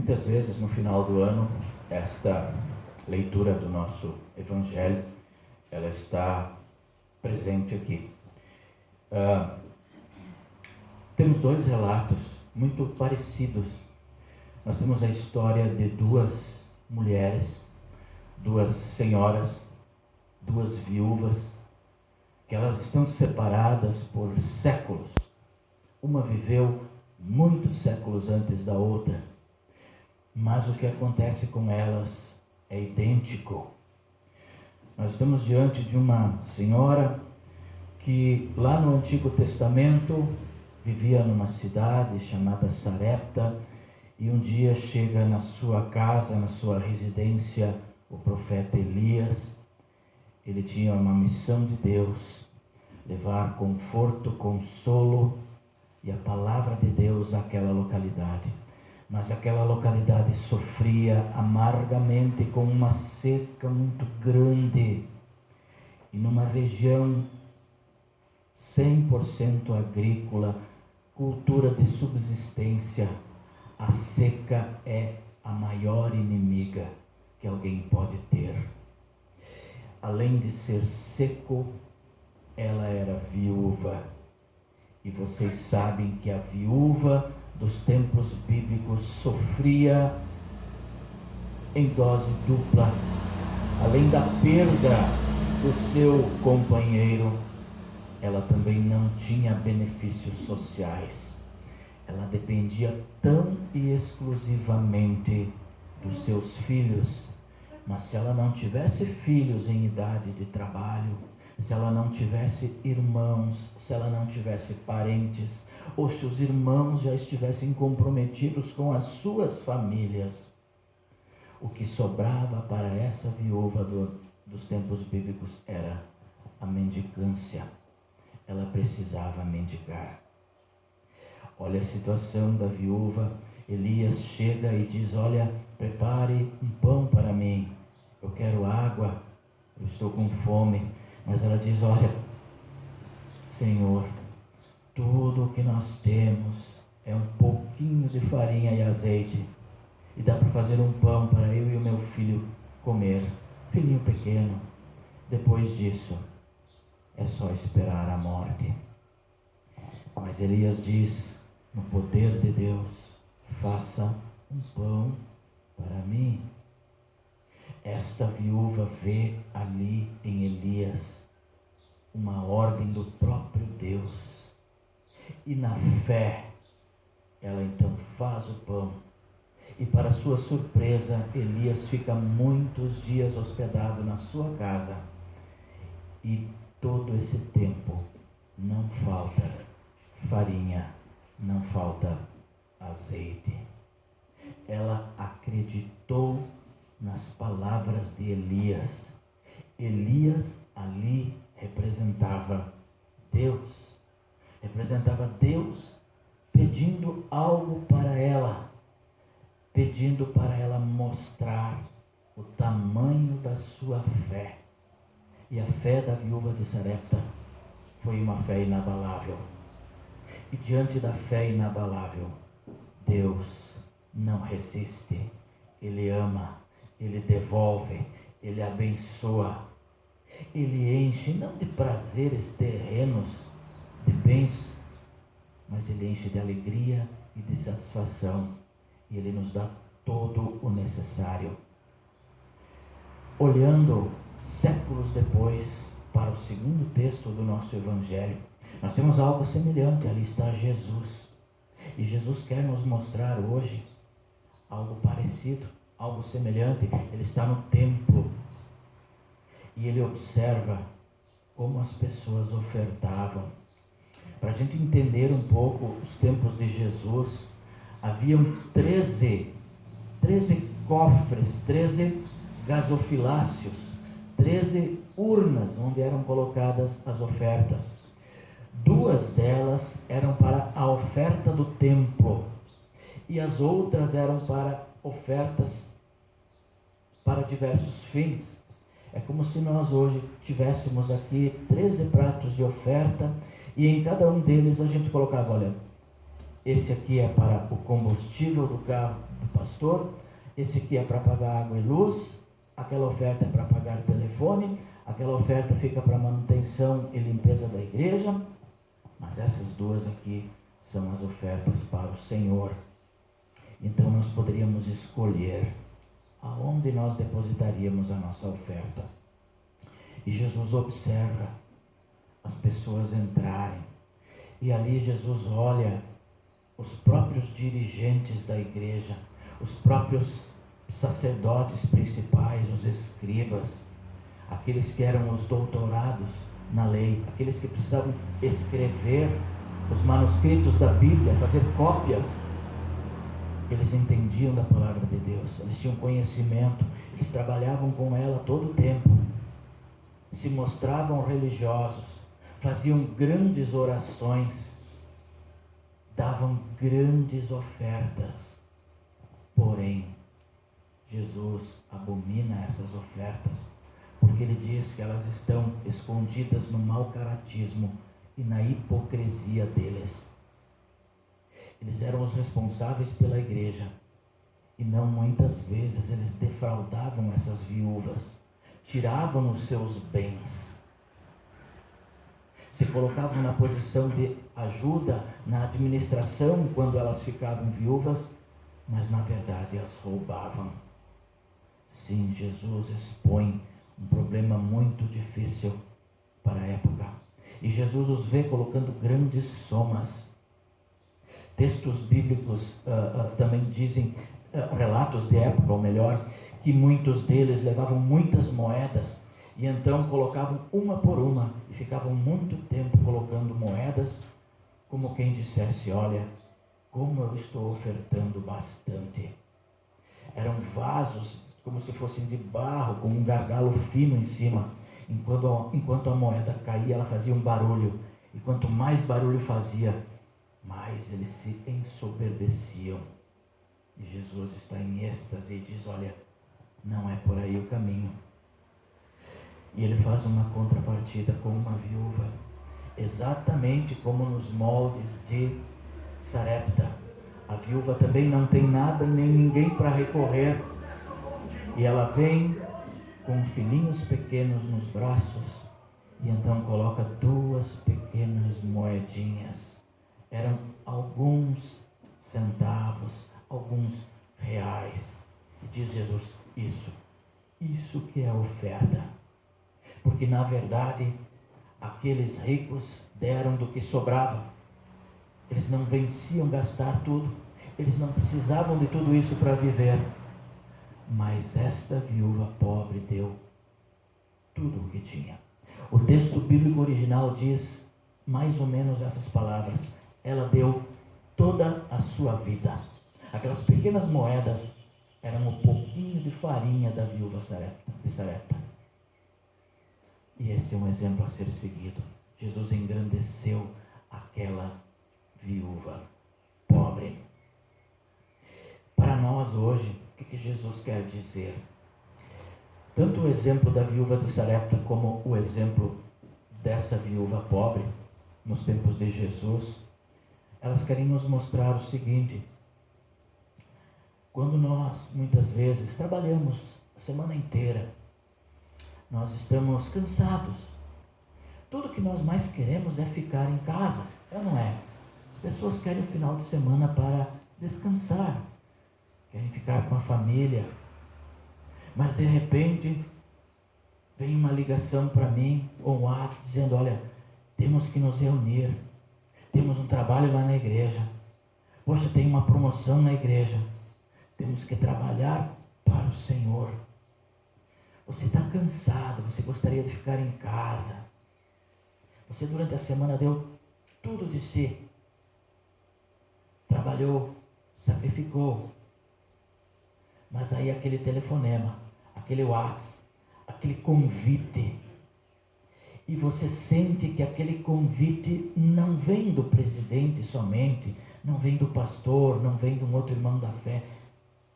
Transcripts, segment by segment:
Muitas vezes no final do ano, esta leitura do nosso Evangelho, ela está presente aqui. Temos dois relatos muito parecidos. Nós temos a história de duas mulheres, duas senhoras, duas viúvas, que elas estão separadas por séculos. Uma viveu muitos séculos antes da outra, mas o que acontece com elas é idêntico. Nós estamos diante de uma senhora que lá no Antigo Testamento vivia numa cidade chamada Sarepta, e um dia chega na sua casa, na sua residência, o profeta Elias. Ele tinha uma missão de Deus, levar conforto, consolo e a palavra de Deus àquela localidade. Mas aquela localidade sofria amargamente com uma seca muito grande, e numa região 100% agrícola, cultura de subsistência, a seca é a maior inimiga que alguém pode ter. Além de ser seco, ela era viúva. E vocês sabem que a viúva dos tempos bíblicos sofria em dose dupla. Além da perda do seu companheiro, ela também não tinha benefícios sociais. Ela dependia tão e exclusivamente dos seus filhos. Mas se ela não tivesse filhos em idade de trabalho, se ela não tivesse irmãos, se ela não tivesse parentes, ou se os irmãos já estivessem comprometidos com as suas famílias, o que sobrava para essa viúva dos tempos bíblicos era a mendicância. Ela precisava mendigar. Olha a situação da viúva. Elias chega e diz: olha, prepare um pão para mim, eu quero água, eu estou com fome. Mas ela diz: olha, Senhor, tudo o que nós temos é um pouquinho de farinha e azeite, e dá para fazer um pão para eu e o meu filho comer, filhinho pequeno. Depois disso, é só esperar a morte. Mas Elias diz: no poder de Deus, faça um pão para mim. Esta viúva vê ali em Elias uma ordem do próprio Deus. E na fé, ela então faz o pão. E para sua surpresa, Elias fica muitos dias hospedado na sua casa. E todo esse tempo não falta farinha, não falta azeite. Ela acreditou nas palavras de Elias. Elias ali representava Deus pedindo algo para ela, pedindo para ela mostrar o tamanho da sua fé. E a fé da viúva de Sarepta foi uma fé inabalável. E diante da fé inabalável, Deus não resiste. Ele ama, Ele devolve, Ele abençoa. Ele enche não de prazeres terrenos, de bens, mas Ele enche de alegria e de satisfação. E Ele nos dá todo o necessário. Olhando séculos depois para o segundo texto do nosso Evangelho, nós temos algo semelhante. Ali está Jesus. E Jesus quer nos mostrar hoje algo parecido, algo semelhante. Ele está no templo e Ele observa como as pessoas ofertavam. Para a gente entender um pouco os tempos de Jesus, haviam 13 cofres, 13 gasofiláceos, 13 urnas onde eram colocadas as ofertas. 2 delas eram para a oferta do templo e as outras eram para ofertas para diversos fins. É como se nós hoje tivéssemos aqui 13 pratos de oferta e em cada um deles a gente colocava, olha, esse aqui é para o combustível do carro do pastor, esse aqui é para pagar água e luz, aquela oferta é para pagar o telefone, aquela oferta fica para manutenção e limpeza da igreja, mas essas duas aqui são as ofertas para o Senhor. Então nós poderíamos escolher aonde nós depositaríamos a nossa oferta. E Jesus observa as pessoas entrarem, e ali Jesus olha os próprios dirigentes da igreja, os próprios sacerdotes principais, os escribas, aqueles que eram os doutorados na lei, aqueles que precisavam escrever os manuscritos da Bíblia, fazer cópias. Eles entendiam da palavra de Deus, eles tinham conhecimento, eles trabalhavam com ela todo o tempo, se mostravam religiosos, faziam grandes orações, davam grandes ofertas. Porém, Jesus abomina essas ofertas, porque ele diz que elas estão escondidas no mau caratismo e na hipocrisia deles. Eles eram os responsáveis pela igreja, e não muitas vezes eles defraudavam essas viúvas, tiravam os seus bens, se colocavam na posição de ajuda na administração quando elas ficavam viúvas, mas na verdade as roubavam. Sim, Jesus expõe um problema muito difícil para a época, e Jesus os vê colocando grandes somas. Textos bíblicos também dizem, relatos de época, ou melhor, que muitos deles levavam muitas moedas, e então colocavam uma por uma, e ficavam muito tempo colocando moedas, como quem dissesse: olha, como eu estou ofertando bastante. Eram vasos como se fossem de barro, com um gargalo fino em cima. Enquanto a moeda caía, ela fazia um barulho, e quanto mais barulho fazia, mais eles se ensoberbeciam. E Jesus está em êxtase e diz: olha, não é por aí o caminho. E ele faz uma contrapartida com uma viúva, exatamente como nos moldes de Sarepta. A viúva também não tem nada nem ninguém para recorrer, e ela vem com filhinhos pequenos nos braços, e então coloca 2 pequenas moedinhas. Eram alguns centavos, alguns reais. E diz Jesus: isso que é oferta. Porque na verdade aqueles ricos deram do que sobrava. Eles não venciam gastar tudo, eles não precisavam de tudo isso para viver. Mas esta viúva pobre deu tudo o que tinha. O texto bíblico original diz mais ou menos essas palavras: ela deu toda a sua vida. Aquelas pequenas moedas eram um pouquinho de farinha da viúva de Sarepta. E esse é um exemplo a ser seguido. Jesus engrandeceu aquela viúva pobre. Para nós hoje, o que Jesus quer dizer? Tanto o exemplo da viúva de Sarepta como o exemplo dessa viúva pobre, nos tempos de Jesus, elas querem nos mostrar o seguinte: quando nós, muitas vezes, trabalhamos a semana inteira, nós estamos cansados, tudo que nós mais queremos é ficar em casa, ou não é? As pessoas querem o final de semana para descansar, querem ficar com a família, mas de repente vem uma ligação para mim, ou um WhatsApp, dizendo: olha, temos que nos reunir, temos um trabalho lá na igreja, poxa, tem uma promoção na igreja, temos que trabalhar para o Senhor. Você está cansado, você gostaria de ficar em casa, você durante a semana deu tudo de si, trabalhou, sacrificou, mas aí aquele telefonema, aquele WhatsApp, aquele convite, e você sente que aquele convite não vem do presidente somente, não vem do pastor, não vem de um outro irmão da fé,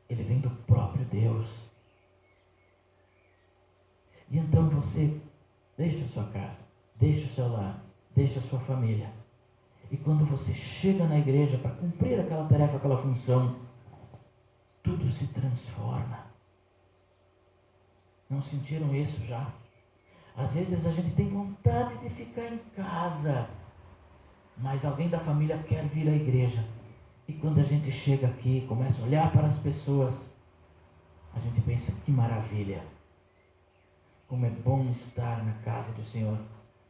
ele vem do próprio Deus. E então você deixa a sua casa, deixa o seu lar, deixa a sua família, E quando você chega na igreja para cumprir aquela tarefa, aquela função, tudo se transforma. Não sentiram isso já? Às vezes a gente tem vontade de ficar em casa, mas alguém da família quer vir à igreja. E quando a gente chega aqui, começa a olhar para as pessoas, a gente pensa, que maravilha. Como é bom estar na casa do Senhor,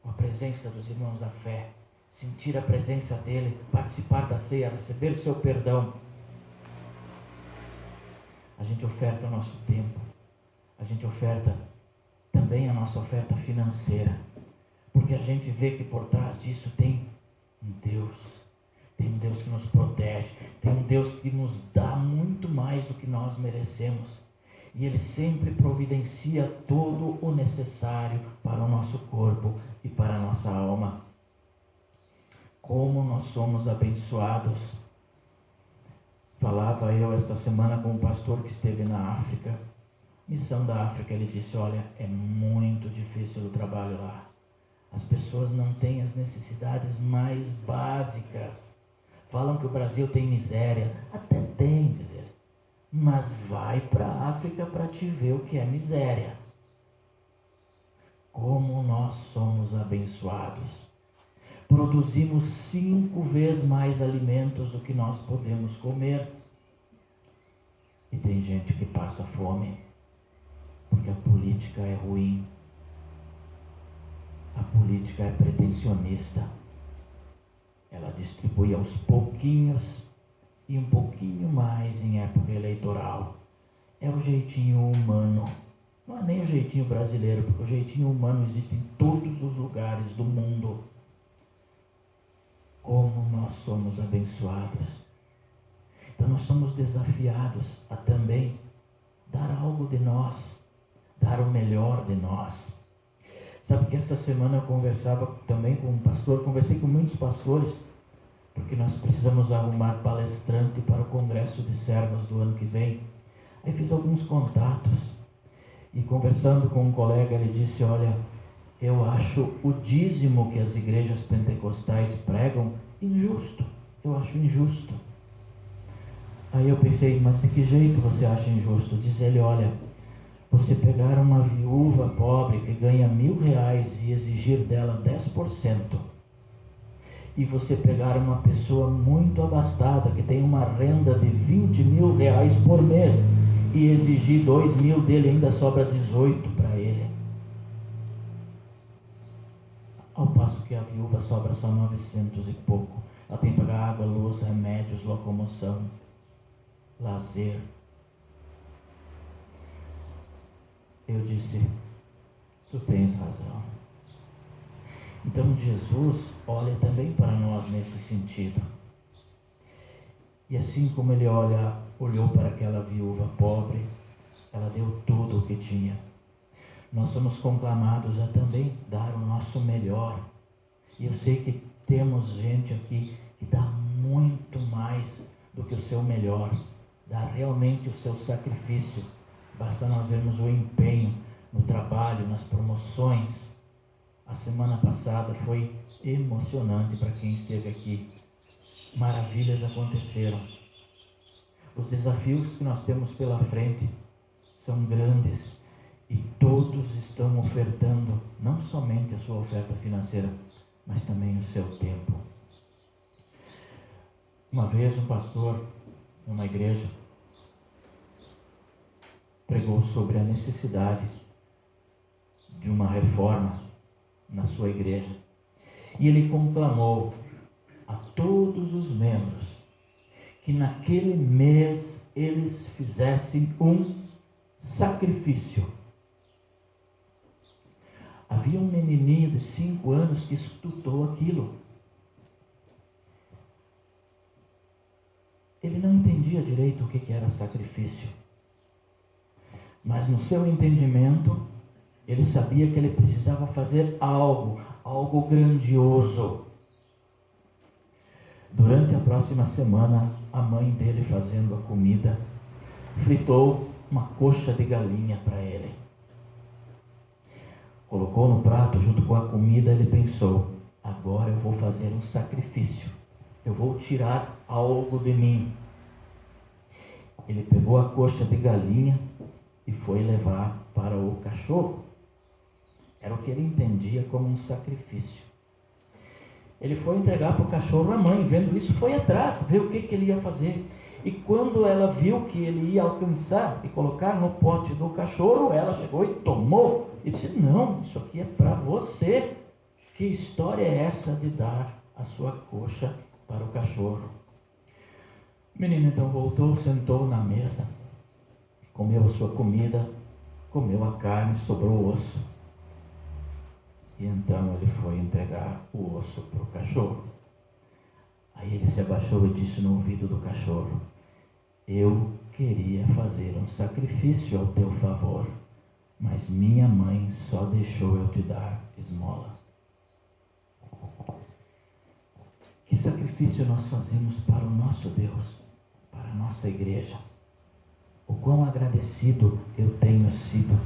com a presença dos irmãos da fé, sentir a presença dEle, participar da ceia, receber o seu perdão. A gente oferta o nosso tempo, a gente oferta também a nossa oferta financeira, porque a gente vê que por trás disso tem um Deus que nos protege, tem um Deus que nos dá muito mais do que nós merecemos, e Ele sempre providencia todo o necessário para o nosso corpo e para a nossa alma. Como nós somos abençoados. Falava eu esta semana com um pastor que esteve na África, missão da África. Ele disse, olha, é muito difícil o trabalho lá. As pessoas não têm as necessidades mais básicas. Falam que o Brasil tem miséria. Até tem, dizer. Mas vai para a África para te ver o que é miséria. Como nós somos abençoados. Produzimos 5 vezes mais alimentos do que nós podemos comer. E tem gente que passa fome, porque a política é ruim. A política é pretensionista. Ela distribui aos pouquinhos e um pouquinho mais em época eleitoral. É o jeitinho humano. Não é nem o jeitinho brasileiro, porque o jeitinho humano existe em todos os lugares do mundo. Como nós somos abençoados. Então nós somos desafiados a também dar algo de nós, dar o melhor de nós. Sabe que essa semana eu conversava também com um pastor, conversei com muitos pastores, porque nós precisamos arrumar palestrante para o congresso de servas do ano que vem. Aí fiz alguns contatos, e conversando com um colega, ele disse, olha, eu acho o dízimo que as igrejas pentecostais pregam injusto. Eu acho injusto. Aí eu pensei, mas de que jeito você acha injusto? Diz ele, olha, você pegar uma viúva pobre que ganha R$1.000 e exigir dela 10%, e você pegar uma pessoa muito abastada que tem uma renda de R$20.000 por mês e exigir 2.000 dele, ainda sobra 18 para ele. Ao passo que a viúva sobra só 900 e pouco. Ela tem que pagar água, luz, remédios, locomoção, lazer. Eu disse, tu tens razão. Então Jesus olha também para nós nesse sentido. E assim como ele olhou para aquela viúva pobre, ela deu tudo o que tinha. Nós somos conclamados a também dar o nosso melhor. E eu sei que temos gente aqui que dá muito mais do que o seu melhor, dá realmente o seu sacrifício. Basta nós vermos o empenho no trabalho, nas promoções. A semana passada foi emocionante para quem esteve aqui. Maravilhas aconteceram. Os desafios que nós temos pela frente são grandes. E todos estão ofertando, não somente a sua oferta financeira, mas também o seu tempo. Uma vez um pastor, numa igreja, pregou sobre a necessidade de uma reforma na sua igreja. E ele conclamou a todos os membros que naquele mês eles fizessem um sacrifício. Havia um menininho de 5 anos que escutou aquilo. Ele não entendia direito o que era sacrifício. Mas no seu entendimento, ele sabia que ele precisava fazer algo grandioso. Durante a próxima semana, a mãe dele, fazendo a comida, fritou uma coxa de galinha para ele. Colocou no prato junto com a comida. Ele pensou, agora eu vou fazer um sacrifício, eu vou tirar algo de mim. Ele pegou a coxa de galinha e foi levar para o cachorro. Era o que ele entendia como um sacrifício. Ele foi entregar para o cachorro, a mãe, vendo isso, foi atrás, ver o que ele ia fazer. E quando ela viu que ele ia alcançar e colocar no pote do cachorro, ela chegou e tomou. E disse: não, isso aqui é para você. Que história é essa de dar a sua coxa para o cachorro? O menino então voltou, sentou na mesa, comeu a sua comida, comeu a carne, sobrou o osso. E então ele foi entregar o osso para o cachorro. Aí ele se abaixou e disse no ouvido do cachorro: eu queria fazer um sacrifício ao teu favor, mas minha mãe só deixou eu te dar esmola. Que sacrifício nós fazemos para o nosso Deus, para a nossa igreja? O quão agradecido eu tenho sido.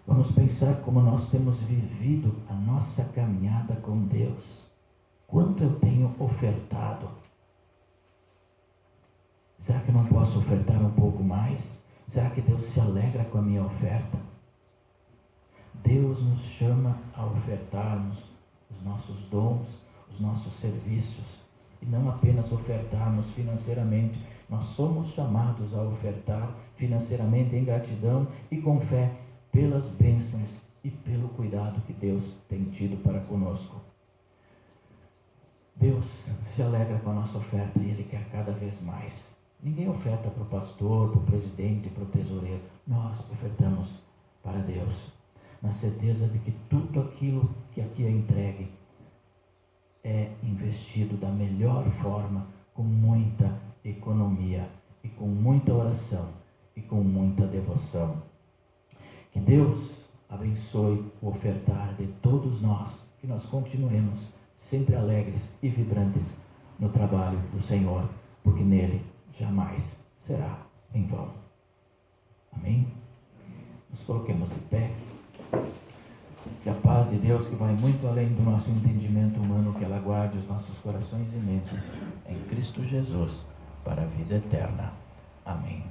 Vamos pensar como nós temos vivido a nossa caminhada com Deus. Quanto eu tenho ofertado? Será que eu não posso ofertar um pouco mais? Será que Deus se alegra com a minha oferta? Deus nos chama a ofertarmos os nossos dons, os nossos serviços, e não apenas ofertarmos financeiramente. Nós somos chamados a ofertar financeiramente em gratidão e com fé pelas bênçãos e pelo cuidado que Deus tem tido para conosco. Deus se alegra com a nossa oferta e Ele quer cada vez mais. Ninguém oferta para o pastor, para o presidente, para o tesoureiro. Nós ofertamos para Deus, na certeza de que tudo aquilo que aqui é entregue é investido da melhor forma, com muita economia e com muita oração e com muita devoção. Que Deus abençoe o ofertar de todos nós, que nós continuemos sempre alegres e vibrantes no trabalho do Senhor, porque nele jamais será em vão. Amém? Nos coloquemos de pé. Que a paz de Deus, que vai muito além do nosso entendimento humano, que ela guarde os nossos corações e mentes em Cristo Jesus para a vida eterna. Amém.